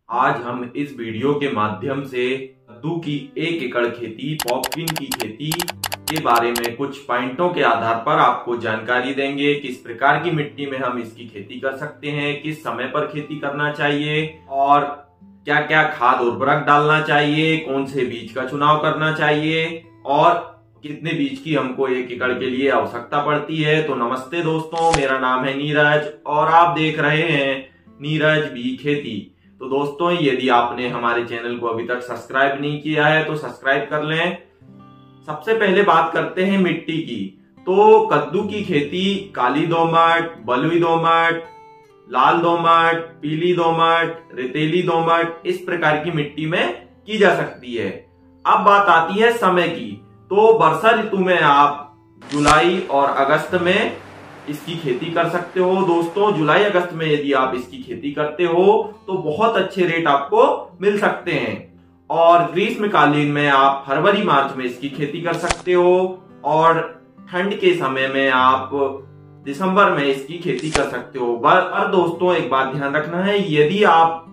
आज हम इस वीडियो के माध्यम से कद्दू की 1 एकड़ खेती, पॉपकिन की खेती के बारे में कुछ पॉइंटों के आधार पर आपको जानकारी देंगे। किस प्रकार की मिट्टी में हम इसकी खेती कर सकते हैं, किस समय पर खेती करना चाहिए और क्या क्या खाद उर्वरक डालना चाहिए, कौन से बीज का चुनाव करना चाहिए और कितने बीज की हमको 1 एकड़ के लिए आवश्यकता पड़ती है। तो नमस्ते दोस्तों, मेरा नाम है नीरज और आप देख रहे हैं नीरज बी खेती। तो दोस्तों, यदि आपने हमारे चैनल को अभी तक सब्सक्राइब नहीं किया है तो सब्सक्राइब कर लें। सबसे पहले बात करते हैं मिट्टी की। तो कद्दू की खेती काली दोमट, बलुई दोमट, लाल दोमट, पीली दोमट, रेतीली दोमट, इस प्रकार की मिट्टी में की जा सकती है। अब बात आती है समय की। तो वर्षा ऋतु में आप जुलाई और अगस्त में इसकी खेती कर सकते हो। दोस्तों, जुलाई अगस्त में यदि आप इसकी खेती करते हो तो बहुत अच्छे रेट आपको मिल सकते हैं। और ग्रीष्मकालीन में आप फरवरी मार्च में इसकी खेती कर सकते हो और ठंड के समय में आप दिसंबर में इसकी खेती कर सकते हो। और दोस्तों, एक बात ध्यान रखना है, यदि आप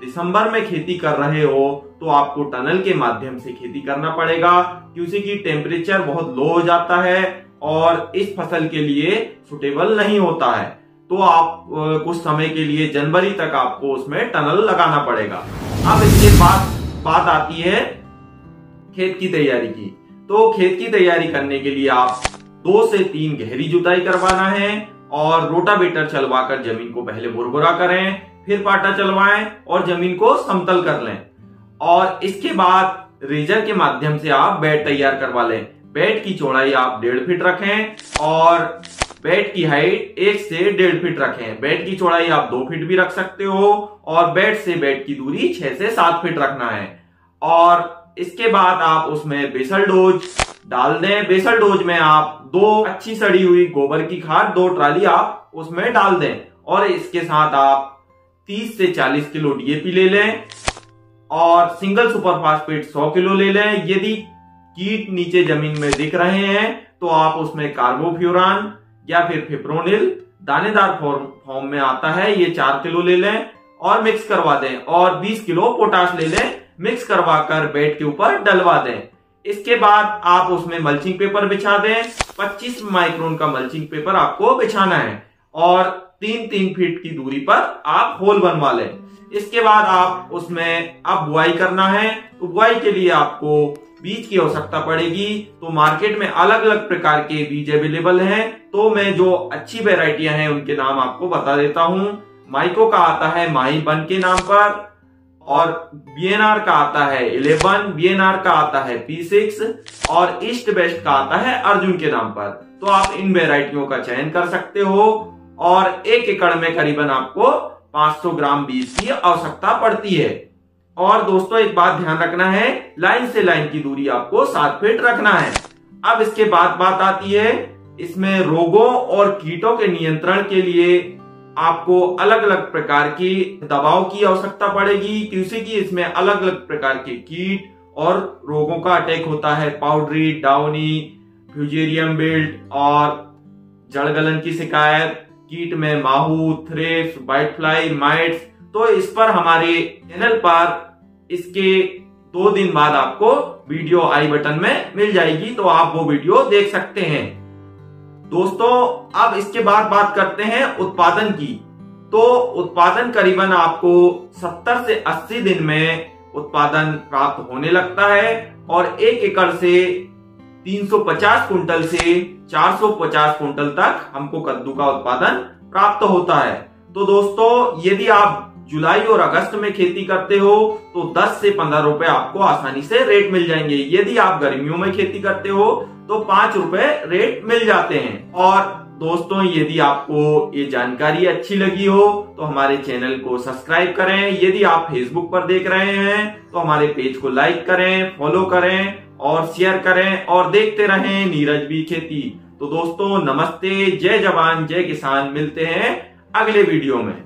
दिसंबर में खेती कर रहे हो तो आपको टनल के माध्यम से खेती करना पड़ेगा, क्योंकि टेम्परेचर बहुत लो हो जाता है और इस फसल के लिए सुटेबल नहीं होता है। तो आप कुछ समय के लिए जनवरी तक आपको उसमें टनल लगाना पड़ेगा। अब इसके बाद बात आती है खेत की तैयारी की। तो खेत की तैयारी करने के लिए आप 2 से 3 गहरी जुताई करवाना है और रोटावेटर चलवाकर जमीन को पहले भुरभुरा करें, फिर पाटा चलवाएं और जमीन को समतल कर लें। और इसके बाद रेजर के माध्यम से आप बेड तैयार करवा लें। बेड की चौड़ाई आप 1.5 फीट रखें और बेड की हाइट 1 से 1.5 फीट रखें। बेड की चौड़ाई आप 2 फीट भी रख सकते हो और बेड से बेड की दूरी 6 से 7 फीट रखना है। और इसके बाद आप उसमें बेसल डोज डाल दें। बेसल डोज में आप 2 अच्छी सड़ी हुई गोबर की खाद 2 ट्राली आप उसमें डाल दें और इसके साथ आप 30 से 40 किलो डीएपी ले लें और सिंगल सुपर फास्फेट 100 किलो ले लें। यदि कीट नीचे जमीन में दिख रहे हैं तो आप उसमें कार्बोफ्यूरान या फिर फिप्रोनिल दानेदार फॉर्म में आता है, ये 4 किलो ले लें और मिक्स करवा दें और 20 किलो पोटाश ले लें, मिक्स करवाकर बेड के ऊपर डलवा दें। इसके बाद आप उसमें मल्चिंग पेपर बिछा दें। 25 माइक्रोन का मल्चिंग पेपर आपको बिछाना है और 3-3 फीट की दूरी पर आप होल बनवा लें। इसके बाद आप उसमें अब बुआई करना है। तो बुआई के लिए आपको बीज की आवश्यकता पड़ेगी। तो मार्केट में अलग अलग प्रकार के बीज अवेलेबल हैं। तो मैं जो अच्छी वेराइटियां हैं उनके नाम आपको बता देता हूं। माइको का आता है माही 1 के नाम पर और बीएनआर का आता है 11, बीएनआर का आता है P6 और ईस्ट वेस्ट का आता है अर्जुन के नाम पर। तो आप इन वेराइटियों का चयन कर सकते हो और 1 एकड़ में करीबन आपको 500 ग्राम बीज की आवश्यकता पड़ती है। और दोस्तों, एक बात ध्यान रखना है, लाइन से लाइन की दूरी आपको 7 फीट रखना है। अब इसके बाद बात आती है, इसमें रोगों और कीटों के नियंत्रण के लिए आपको अलग अलग प्रकार की दवाओं की आवश्यकता पड़ेगी, क्योंकि इसमें अलग अलग प्रकार के कीट और रोगों का अटैक होता है। पाउडरी, डाउनी, फ्यूजेरियम बिल्ट और जड़गलन की शिकायत, कीट में माहू, थ्रिप्स, व्हाइट फ्लाई, माइट्स। तो इस पर हमारे चैनल पर इसके 2 दिन बाद आपको वीडियो आई बटन में मिल जाएगी, तो आप वो वीडियो देख सकते हैं। दोस्तों, अब इसके बाद बात करते हैं उत्पादन की। तो उत्पादन करीबन आपको 70 से 80 दिन में उत्पादन प्राप्त होने लगता है और 1 एकड़ से 350 कुंटल से 450 कुंटल तक हमको कद्दू का उत्पादन प्राप्त होता है। तो दोस्तों, यदि आप जुलाई और अगस्त में खेती करते हो तो 10 से 15 रुपए आपको आसानी से रेट मिल जाएंगे। यदि आप गर्मियों में खेती करते हो तो 5 रुपए रेट मिल जाते हैं। और दोस्तों, यदि आपको ये जानकारी अच्छी लगी हो तो हमारे चैनल को सब्सक्राइब करें। यदि आप फेसबुक पर देख रहे हैं तो हमारे पेज को लाइक करें, फॉलो करें और शेयर करें और देखते रहें नीरज बी खेती। तो दोस्तों, नमस्ते, जय जवान जय किसान। मिलते हैं अगले वीडियो में।